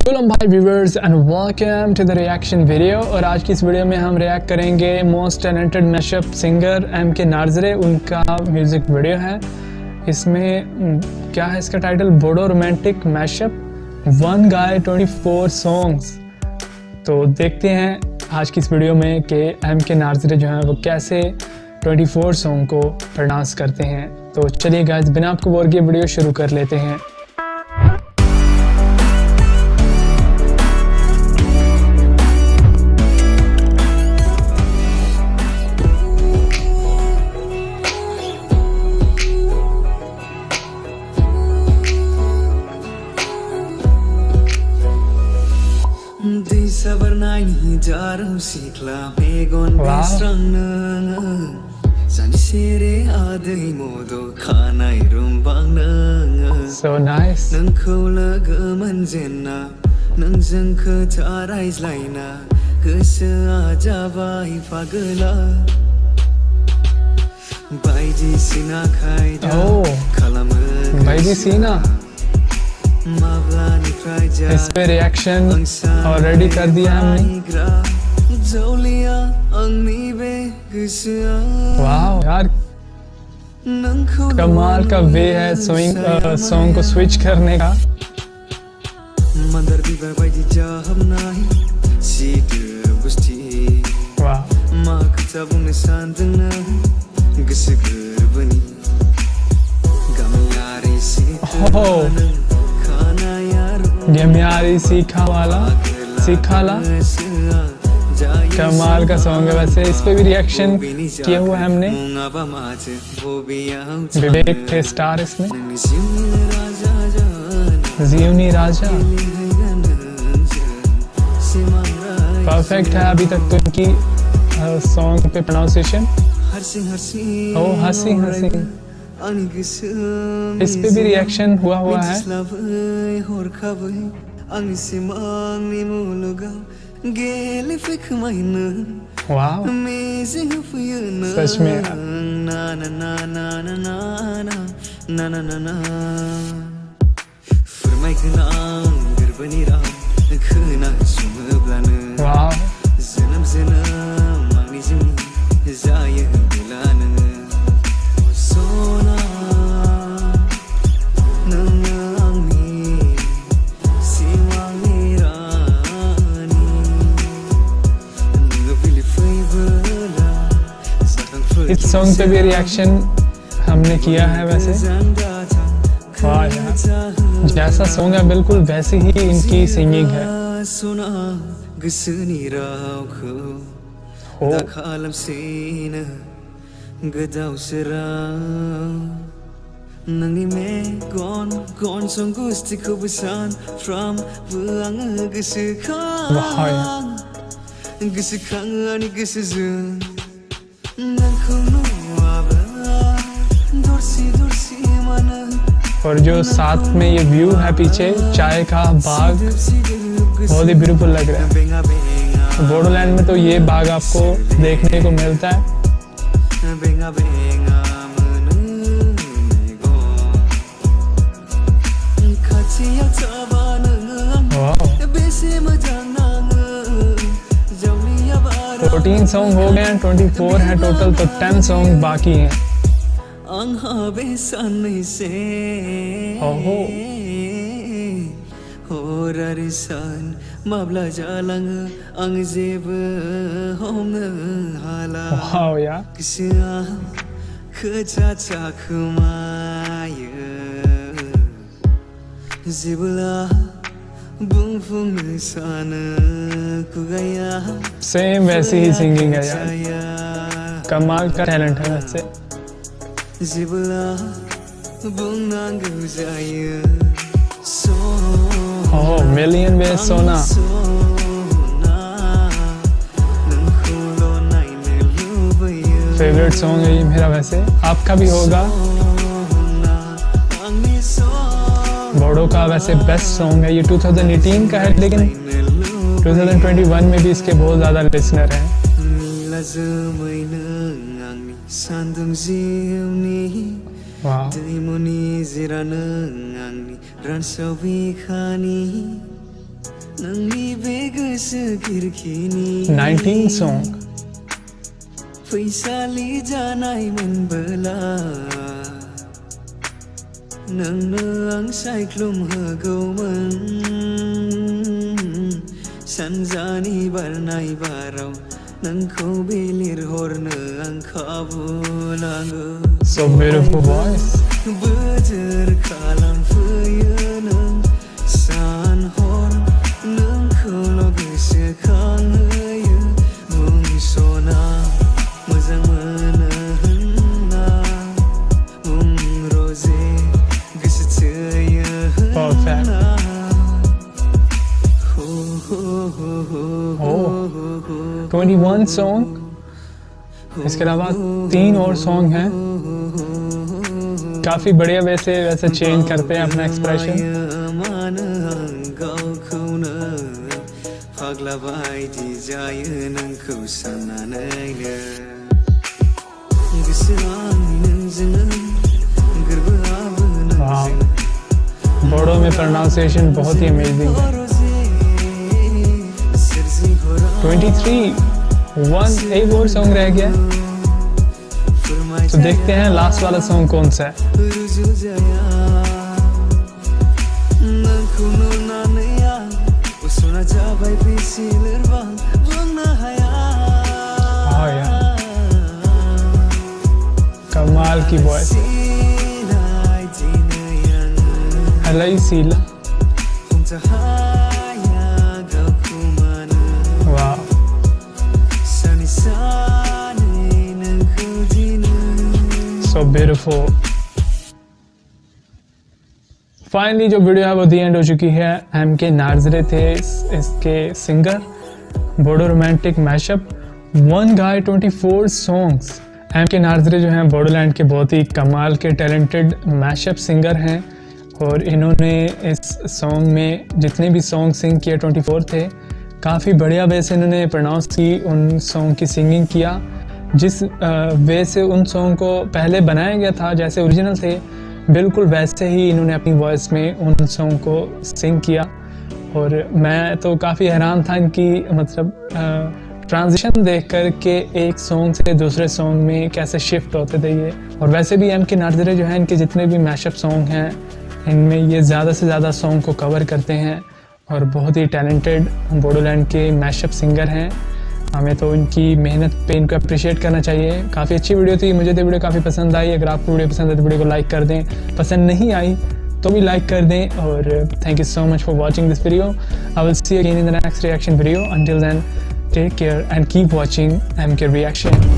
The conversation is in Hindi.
वेलकम भाई viewers and welcome to the reaction video. और आज की इस वीडियो में हम रिएक्ट करेंगे most talented mashup singer MK Narzary. उनका म्यूजिक वीडियो है। इसमें क्या है इसका title, Bodo romantic mashup one guy 24 songs. तो देखते हैं आज की इस वीडियो में कि MK नार्जरे जो हैं वो कैसे 24 सॉन्ग को प्रोनाउंस करते हैं। तो चलिए गाइस, बिना आपको बोर किए वीडियो शुरू कर लेते हैं। Sabarnai jarum sikla megon besrangna Zani sere adai modo khanai rumbangna So nice. Nang khola gaman jenna nang jangkha tarai zlaina gosa ajabai pagala Baiji sina khaida khalama Baiji Sina इस पे रिएक्शन ऑलरेडी कर दिया हमने। वाह यार, कमाल का वे है सॉन्ग को स्विच करने का। वाह गेम्यारी सीखाला कमाल का सॉन्ग है। वैसे इस पे भी रिएक्शन किया हुआ है हमने। विवेक थे स्टार इसमें। जीवनी राजा परफेक्ट है अभी तक तो इनकी सॉन्ग पे प्रोनाउंसिएशन। ओ हसी हसी, इस पे भी रिएक्शन हुआ है। वाह सच में वाह इस सॉन्ग पे भी रिएक्शन हमने किया है। वैसे वाह यार, जैसा सॉन्ग है बिल्कुल वैसी ही इनकी सिंगिंग है। वाह और जो साथ में ये व्यू है पीछे चाय का बाग, बहुत ही ब्यूटीफुल लग रहा है। बोडोलैंड में तो ये बाग आपको देखने को मिलता है। वाह 14 सॉन्ग हो गए हैं, 24 है टोटल, तो 10 सॉन्ग बाकी हैं। वाह यार, सेम वैसी ही सिंगिंग है यार, कमाल का टैलेंट है वैसे। ओह मिलियन वे सोना, फेवरेट सॉन्ग है ये मेरा। वैसे आपका भी होगा। बोडो का वैसे बेस्ट सॉन्ग है ये। 2018 का है, लेकिन 2021 में भी इसके बहुत ज़्यादा लिसनर हैं। Wow. नोंनि बे गोसो खिरखिनि 19 song. फैसालि जानाय मोनबोला नोंनो आं सायख्लुम होगौमोन सानजानि बारनाय बाराव नोंखौ बिलिरहरनो आं खाबु नांगौ So beautiful voice. बोजोर खालामफैयो नों सान हर नोंखौल' गोसोखांहोयो बुंस'ना मोजां मोनो होनना बुं रजे गोसो थोयो Perfect. होनना Oh, 21 song. इसके अलावा 3 और सॉन्ग हैं, काफी बढ़िया वैसे चेंज करते हैं अपना एक्सप्रेशन। मान गावखौनो फाग्ला बायदि जायो नोंखौ साननानैनो गोसोआ नोंजों गोरबोआबो नोंजों बोडो में प्रोनाउंसिएशन बहुत ही अमेजिंग है। 23 एक और सॉन्ग रह गया, तो देखते हैं लास्ट वाला सॉन्ग कौन सा है। हाँ यार, कमाल की वॉइस। हेलो सीला, वाह, so beautiful. फाइनली जो वीडियो है वो दी एंड हो चुकी है। एमके नार्जरे थे इसके सिंगर। बोडो रोमांटिक मैशअप 1 गाय 24 सॉन्ग्स। एमके नार्जरे जो हैं बोडोलैंड के बहुत ही कमाल के टैलेंटेड मैशअप सिंगर हैं और इन्होंने इस सॉन्ग में जितने भी सॉन्ग सिंग किए 24 थे, काफ़ी बढ़िया वे से इन्होंने प्रोनाउंस की, उन सॉन्ग की सिंगिंग किया जिस वे से उन सॉन्ग को पहले बनाया गया था, जैसे ओरिजिनल थे बिल्कुल वैसे ही इन्होंने अपनी वॉइस में उन सॉन्ग को सिंग किया। और मैं तो काफ़ी हैरान था इनकी मतलब ट्रांजिशन देख कर के एक सॉन्ग से दूसरे सॉन्ग में कैसे शिफ्ट होते थे ये। और वैसे भी एमके नार्जरे जो हैं इनके जितने भी मैशअप सॉन्ग हैं इनमें ये ज़्यादा से ज़्यादा सॉन्ग को कवर करते हैं और बहुत ही टैलेंटेड बोडोलैंड के मैशअप सिंगर हैं। हमें तो इनकी मेहनत पे इनको अप्रिशिएट करना चाहिए। काफ़ी अच्छी वीडियो थी, मुझे तो वीडियो काफ़ी पसंद आई। अगर आपको वीडियो पसंद है तो वीडियो को लाइक कर दें, पसंद नहीं आई तो भी लाइक कर दें। और thank you so much for watching this video. I will see you again in the next reaction video. Until then take care and keep watching MK reaction.